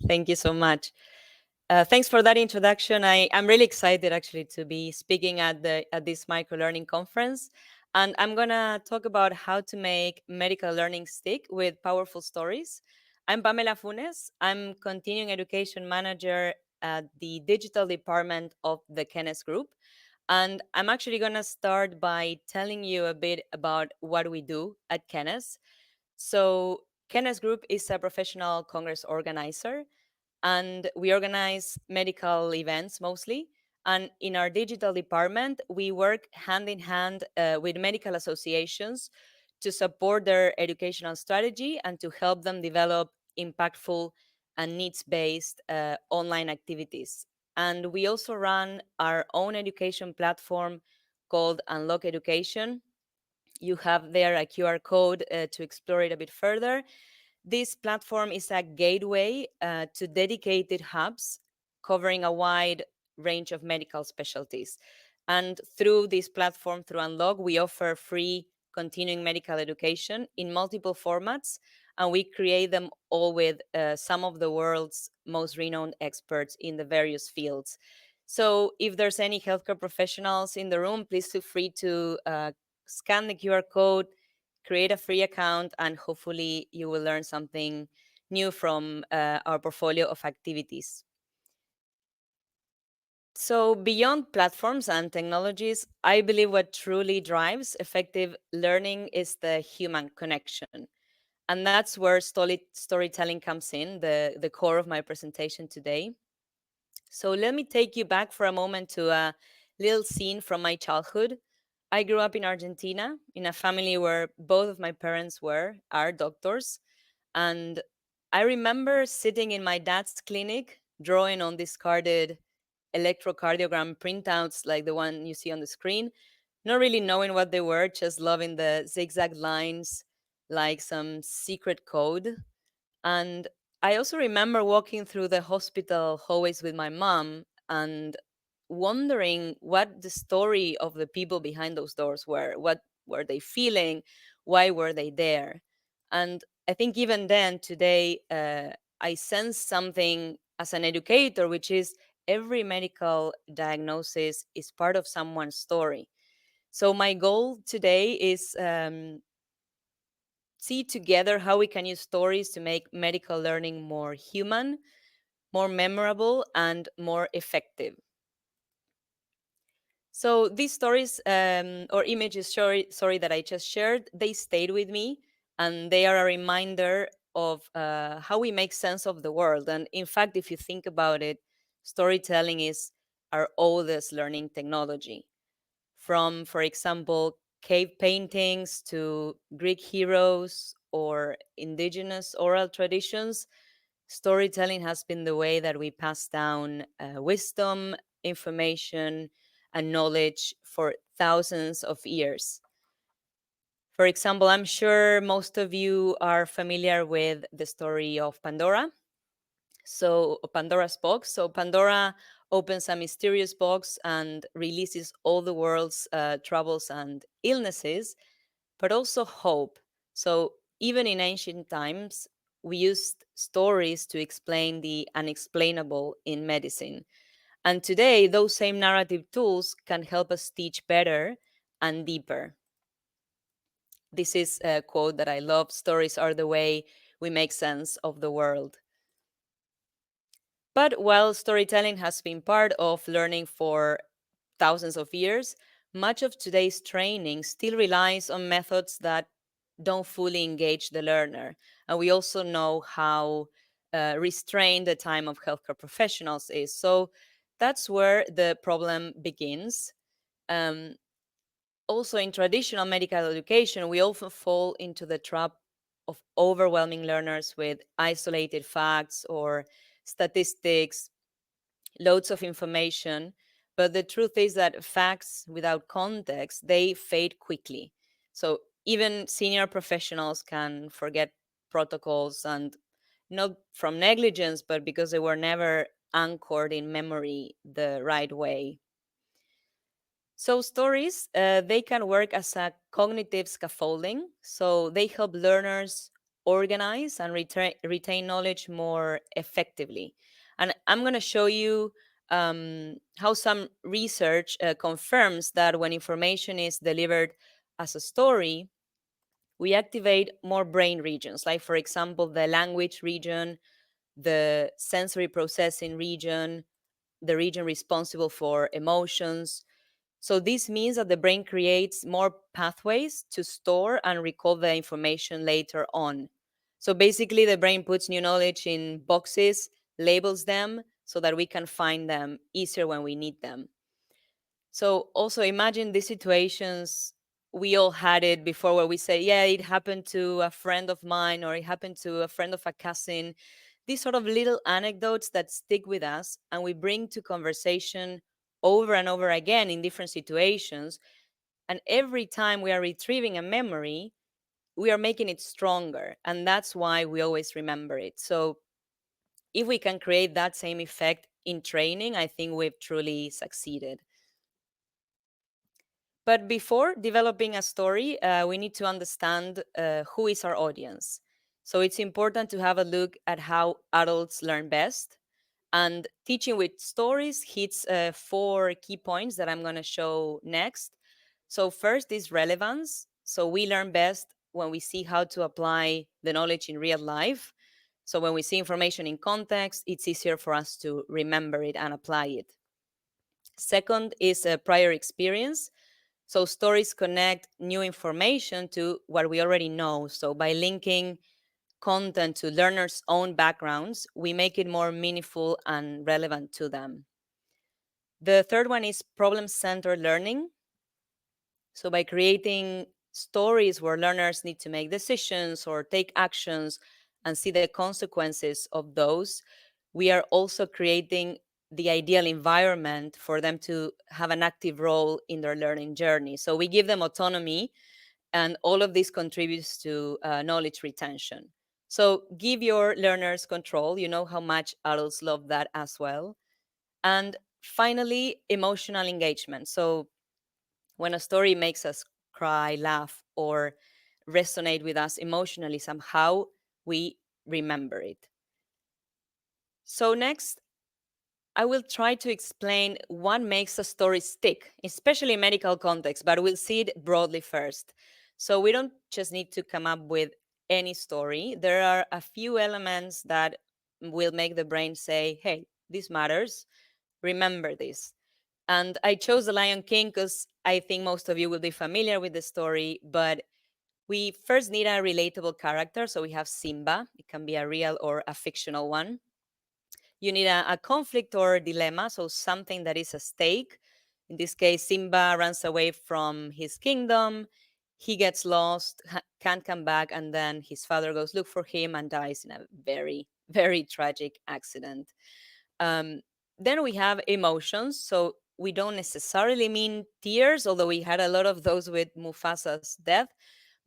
Thank you so much. Thanks for that introduction. I'm really excited actually to be speaking at this microlearning conference. And I'm gonna talk about how to make medical learning stick with powerful stories. I'm Pamela Funes. I'm continuing education manager at the digital department of the Kennes Group. And I'm actually gonna start by telling you a bit about what we do at Kennes. So Kennes Group is a professional congress organizer, and we organize medical events mostly. And in our digital department, we work hand in hand with medical associations to support their educational strategy and to help them develop impactful and needs-based online activities. And we also run our own education platform called Unlock Education. You have there a QR code to explore it a bit further. This platform is a gateway to dedicated hubs covering a wide range of medical specialties. And through this platform, through Unlock, we offer free continuing medical education in multiple formats, and we create them all with some of the world's most renowned experts in the various fields. So if there's any healthcare professionals in the room, please feel free to scan the QR code, create a free account, and hopefully you will learn something new from our portfolio of activities. So, beyond platforms and technologies, I believe what truly drives effective learning is the human connection. And that's where storytelling comes in, the core of my presentation today. So, let me take you back for a moment to a little scene from my childhood. I grew up in Argentina in a family where both of my parents are doctors. And I remember sitting in my dad's clinic drawing on discarded electrocardiogram printouts like the one you see on the screen, not really knowing what they were, just loving the zigzag lines like some secret code. And I also remember walking through the hospital hallways with my mom and wondering what the story of the people behind those doors were. What were they feeling? Why were they there? And I think even then, today, I sense something as an educator, which is every medical diagnosis is part of someone's story. So my goal today is see together how we can use stories to make medical learning more human, more memorable, and more effective. So these stories or images, sorry, that I just shared, they stayed with me, and they are a reminder of how we make sense of the world. And in fact, if you think about it, storytelling is our oldest learning technology. From, for example, cave paintings to Greek heroes or indigenous oral traditions, storytelling has been the way that we pass down wisdom, information, and knowledge for thousands of years. For example, I'm sure most of you are familiar with the story of Pandora. So, Pandora's box. So, Pandora opens a mysterious box and releases all the world's troubles and illnesses, but also hope. So, even in ancient times, we used stories to explain the unexplainable in medicine. And today, those same narrative tools can help us teach better and deeper. This is a quote that I love: stories are the way we make sense of the world. But while storytelling has been part of learning for thousands of years, much of today's training still relies on methods that don't fully engage the learner. And we also know how restrained the time of healthcare professionals is. So that's where the problem begins. Um, Also, in traditional medical education, we often fall into the trap of overwhelming learners with isolated facts or statistics, loads of information. But the truth is that facts without context, they fade quickly. So even senior professionals can forget protocols, and not from negligence, but because they were never anchored in memory the right way. So stories, they can work as a cognitive scaffolding. So they help learners organize and retain knowledge more effectively. And I'm going to show you how some research confirms that when information is delivered as a story, we activate more brain regions, like, for example, the language region, the sensory processing region, the region responsible for emotions. So this means that the brain creates more pathways to store and recall the information later on. So basically, the brain puts new knowledge in boxes, labels them so that we can find them easier when we need them. So also imagine these situations, we all had it before, where we say, yeah, it happened to a friend of mine, or it happened to a friend of a cousin. These sort of little anecdotes that stick with us and we bring to conversation over and over again in different situations. And every time we are retrieving a memory, we are making it stronger. And that's why we always remember it. So if we can create that same effect in training, I think we've truly succeeded. But before developing a story, we need to understand who is our audience. So it's important to have a look at how adults learn best. And teaching with stories hits 4 key points that I'm going to show next. So, first is relevance. So, we learn best when we see how to apply the knowledge in real life. So, when we see information in context, it's easier for us to remember it and apply it. Second is a prior experience. So stories connect new information to what we already know. So by linking content to learners' own backgrounds, we make it more meaningful and relevant to them. The third one is problem-centered learning. So by creating stories where learners need to make decisions or take actions and see the consequences of those, we are also creating the ideal environment for them to have an active role in their learning journey. So we give them autonomy, and all of this contributes to knowledge retention. So give your learners control. You know how much adults love that as well. And finally, emotional engagement. So when a story makes us cry, laugh, or resonate with us emotionally somehow, we remember it. So next, I will try to explain what makes a story stick, especially in medical context, but we'll see it broadly first. So we don't just need to come up with any story. There are a few elements that will make the brain say, hey, this matters. Remember this. And I chose The Lion King because I think most of you will be familiar with the story, but we first need a relatable character. So we have Simba. It can be a real or a fictional one. You need a conflict or dilemma, so something that is a stake. In this case, Simba runs away from his kingdom. He gets lost, can't come back, and then his father goes look for him and dies in a very, very tragic accident. Um, then we have emotions. So we don't necessarily mean tears, although we had a lot of those with Mufasa's death,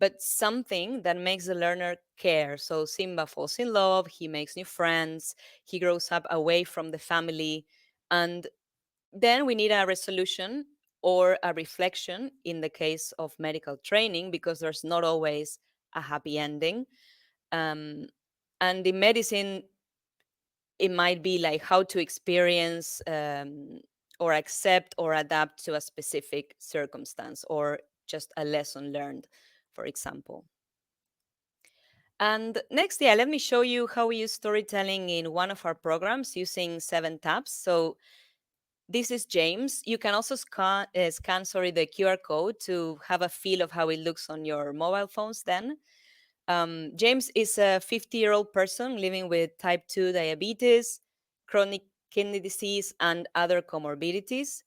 but something that makes the learner care. So Simba falls in love, he makes new friends, he grows up away from the family. And then we need a resolution or a reflection in the case of medical training, because there's not always a happy ending. Um, and in medicine, it might be like how to experience or accept or adapt to a specific circumstance, or just a lesson learned, for example. And next, yeah, let me show you how we use storytelling in one of our programs using 7 tabs. So this is James. You can also scan the QR code to have a feel of how it looks on your mobile phones then. James is a 50-year-old person living with type 2 diabetes, chronic kidney disease, and other comorbidities.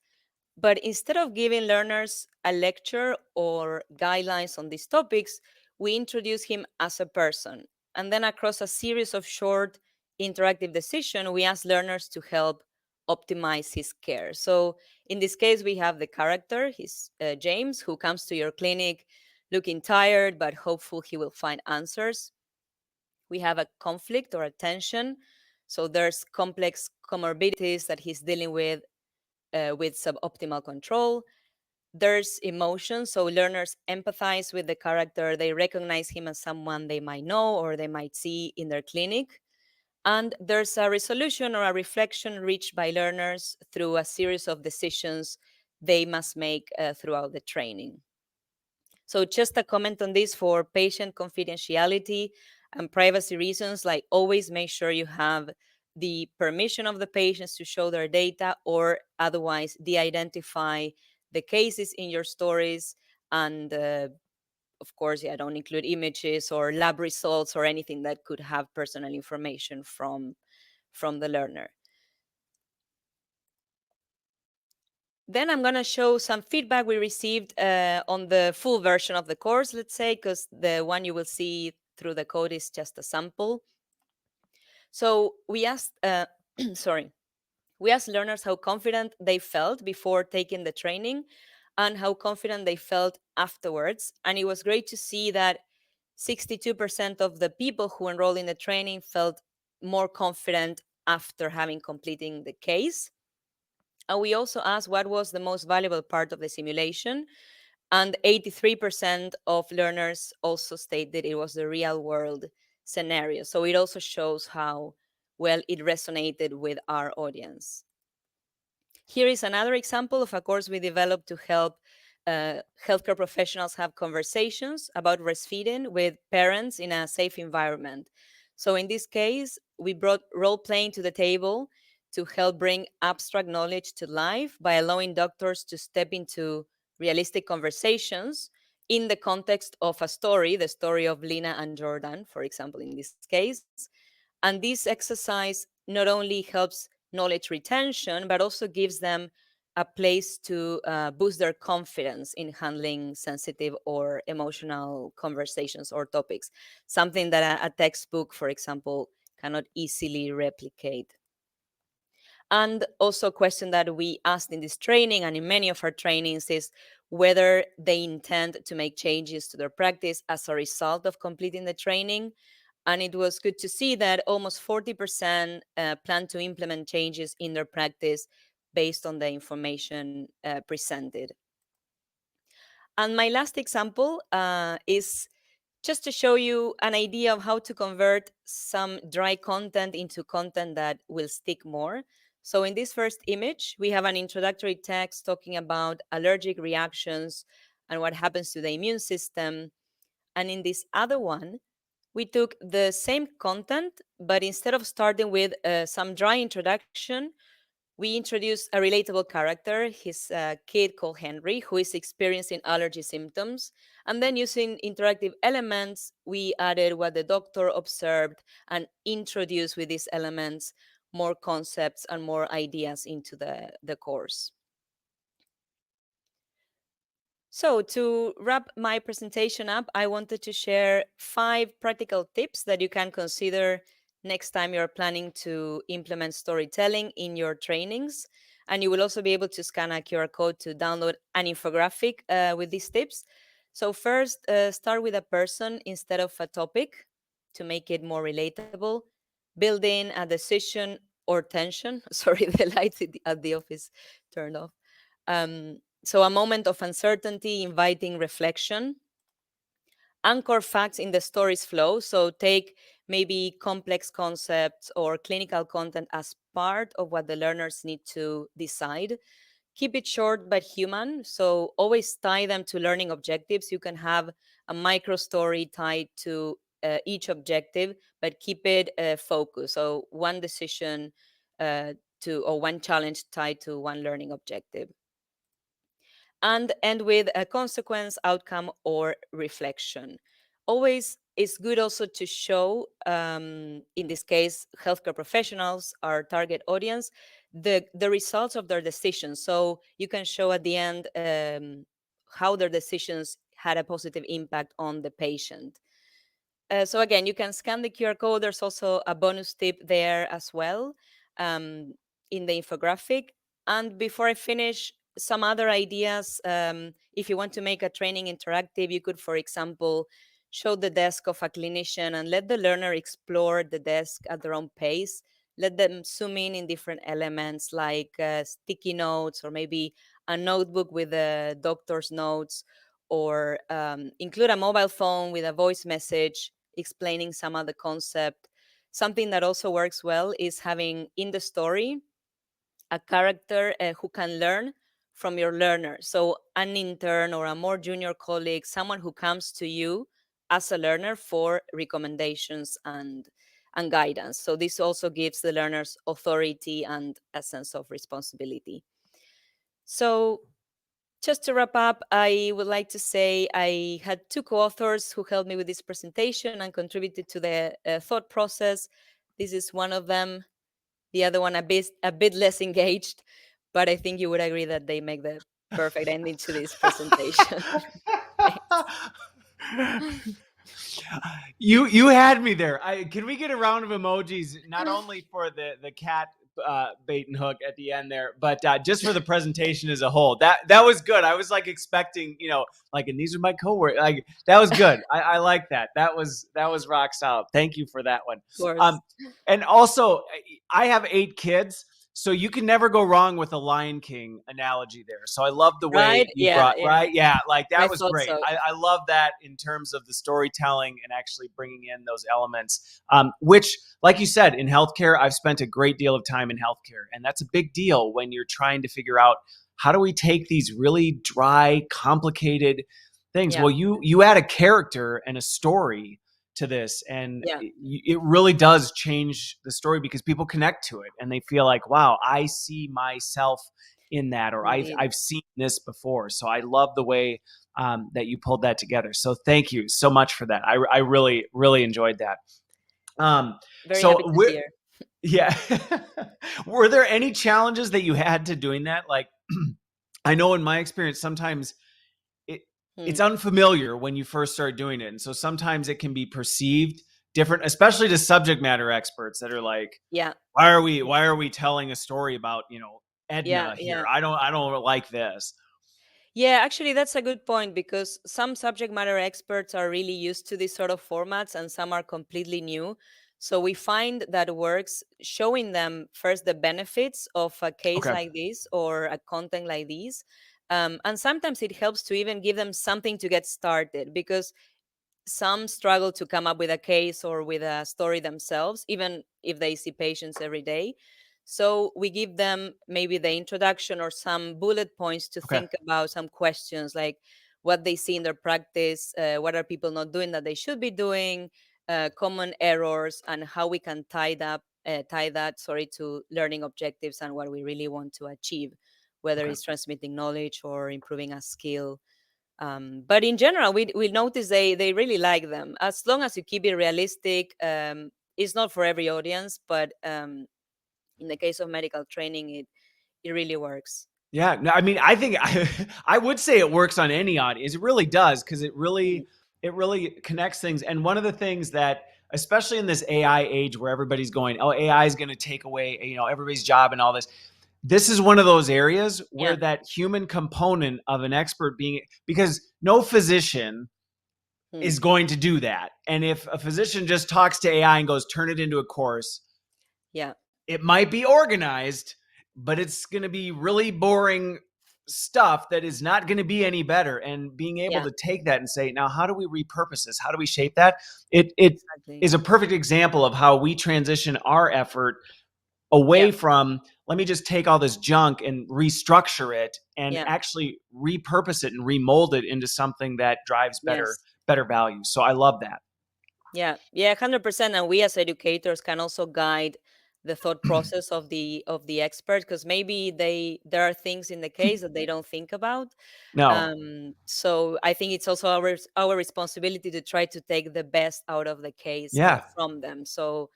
But instead of giving learners a lecture or guidelines on these topics, we introduce him as a person. And then across a series of short interactive decisions, we ask learners to help optimize his care. So in this case, we have the character, he's James, who comes to your clinic looking tired, but hopeful he will find answers. We have a conflict or a tension. So there's complex comorbidities that he's dealing with suboptimal control. There's emotion, so learners empathize with the character. They recognize him as someone they might know or they might see in their clinic. And there's a resolution or a reflection reached by learners through a series of decisions they must make throughout the training. So just a comment on this: for patient confidentiality and privacy reasons, like always make sure you have the permission of the patients to show their data, or otherwise de-identify the cases in your stories. And of course, yeah, don't include images or lab results or anything that could have personal information from the learner. Then I'm going to show some feedback we received on the full version of the course, let's say, because the one you will see through the code is just a sample. So we asked, sorry, we asked learners how confident they felt before taking the training and how confident they felt afterwards. And it was great to see that 62% of the people who enrolled in the training felt more confident after having completing the case. And we also asked what was the most valuable part of the simulation. And 83% of learners also stated it was the real world scenario. So it also shows how well it resonated with our audience. Here is another example of a course we developed to help healthcare professionals have conversations about breastfeeding with parents in a safe environment. So in this case, we brought role playing to the table to help bring abstract knowledge to life by allowing doctors to step into realistic conversations in the context of a story, the story of Lina and Jordan, for example, in this case. And this exercise not only helps knowledge retention, but also gives them a place to boost their confidence in handling sensitive or emotional conversations or topics, something that a textbook, for example, cannot easily replicate. And also a question that we asked in this training and in many of our trainings is whether they intend to make changes to their practice as a result of completing the training. And it was good to see that almost 40% plan to implement changes in their practice based on the information presented. And my last example is just to show you an idea of how to convert some dry content into content that will stick more. So in this first image, we have an introductory text talking about allergic reactions and what happens to the immune system. And in this other one, we took the same content, but instead of starting with some dry introduction, we introduced a relatable character, his kid called Henry, who is experiencing allergy symptoms. And then using interactive elements, we added what the doctor observed and introduced with these elements more concepts and more ideas into the course. So to wrap my presentation up, I wanted to share 5 practical tips that you can consider next time you're planning to implement storytelling in your trainings. And you will also be able to scan a QR code to download an infographic with these tips. So first, start with a person instead of a topic to make it more relatable. Build in a decision or tension. Sorry, the lights at the office turned off. So a moment of uncertainty inviting reflection. Anchor facts in the story's flow. So take maybe complex concepts or clinical content as part of what the learners need to decide. Keep it short but human. So always tie them to learning objectives. You can have a micro story tied to each objective, but keep it focused. So one decision or one challenge tied to one learning objective, and end with a consequence, outcome, or reflection. Always it's good also to show, in this case, healthcare professionals, our target audience, the results of their decisions. So you can show at the end how their decisions had a positive impact on the patient. So again, you can scan the QR code. There's also a bonus tip there as well um, in the infographic. And before I finish, some other ideas. If you want to make a training interactive, you could, for example, show the desk of a clinician and let the learner explore the desk at their own pace. Let them zoom in different elements like sticky notes or maybe a notebook with the doctor's notes, or include a mobile phone with a voice message explaining some of the concept. Something that also works well is having in the story a character who can learn from your learner. So an intern or a more junior colleague, someone who comes to you as a learner for recommendations and guidance. So this also gives the learners authority and a sense of responsibility. So just to wrap up, I would like to say I had two co-authors who helped me with this presentation and contributed to the thought process. This is one of them, the other one a bit less engaged, but I think you would agree that they make the perfect ending to this presentation. Thanks. You had me there. Can we get a round of emojis, not only for the cat bait and hook at the end there, but just for the presentation as a whole. That was good. I was like expecting, like, and these are my coworkers. Like, that was good. I like that. That was rock solid. Thank you for that one. Of course. And also, I have 8 kids. So you can never go wrong with a Lion King analogy there. So I love the Right? way you Yeah, brought, yeah. right? Yeah, like I that was thought great. so. I love that in terms of the storytelling and actually bringing in those elements, which, like you said, in healthcare, I've spent a great deal of time in healthcare. And that's a big deal when you're trying to figure out, how do we take these really dry, complicated things? Yeah, Well, you add a character and a story to this, and yeah, it really does change the story because people connect to it and they feel like, wow, I see myself in that, or indeed. I've seen this before. So I love the way that you pulled that together. So thank you so much for that. I really enjoyed that. Very happy So to we're hear. yeah. Were there any challenges that you had to doing that? Like, I know in my experience, sometimes it it's Hmm. unfamiliar when you first start doing it. And so sometimes it can be perceived different, especially to subject matter experts that are like, Yeah, why are we telling a story about, yeah, Edna here? yeah. I don't like this. Yeah, actually, that's a good point because some subject matter experts are really used to these sort of formats and some are completely new. So we find that works showing them first the benefits of a case Okay. like this or a content like this. And sometimes it helps to even give them something to get started because some struggle to come up with a case or with a story themselves, even if they see patients every day. So we give them maybe the introduction or some bullet points to Okay. think about, some questions like what they see in their practice, what are people not doing that they should be doing, common errors, and how we can tie that, sorry, to learning objectives and what we really want to achieve, whether Okay. it's transmitting knowledge or improving a skill. But in general, we notice they really like them as long as you keep it realistic. It's not for every audience, but in the case of medical training, it really works. Yeah, no, I mean, I think I would say it works on any audience. It really does, because Mm. it really connects things. And one of the things that, especially in this AI age where everybody's going, oh, AI is going to take away, everybody's job and all this. This is one of those areas where Yeah. that human component of an expert being, because no physician Mm. is going to do that. And if a physician just talks to AI and goes, turn it into a course, Yeah. it might be organized, but it's going to be really boring stuff that is not going to be any better. And being able Yeah. to take that and say, now, how do we repurpose this? How do we shape that? It Exactly. is a perfect example of how we transition our effort Yeah. away from, let me just take all this junk and restructure it and Yeah. actually repurpose it and remold it into something that drives better Yes. better value. So I love that. Yeah, yeah, 100%. And we as educators can also guide the thought process of the expert because maybe there are things in the case that they don't think about. No. So I think it's also our responsibility to try to take the best out of the case Yeah. from them. So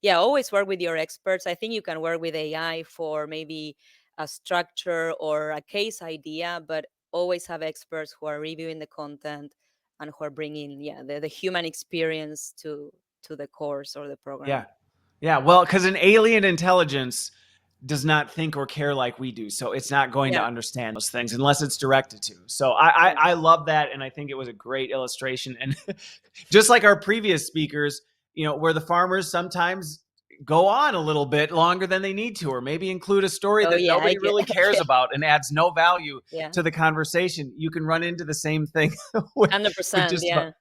yeah, always work with your experts. I think you can work with AI for maybe a structure or a case idea, but always have experts who are reviewing the content and who are bringing, yeah, the human experience to the course or the Yeah. program. Yeah. Well, because an alien intelligence does not think or care like we do. So it's not going to Yeah, understand those things unless it's directed to. So I, I, yeah, I love that. And I think it was a great illustration. And just like our previous speakers, where the farmers sometimes go on a little bit longer than they need to, or maybe include a story Oh that yeah, I nobody get. really cares Okay. about and adds no value Yeah. to the conversation. You can run into the same thing with 100%. just about Yeah.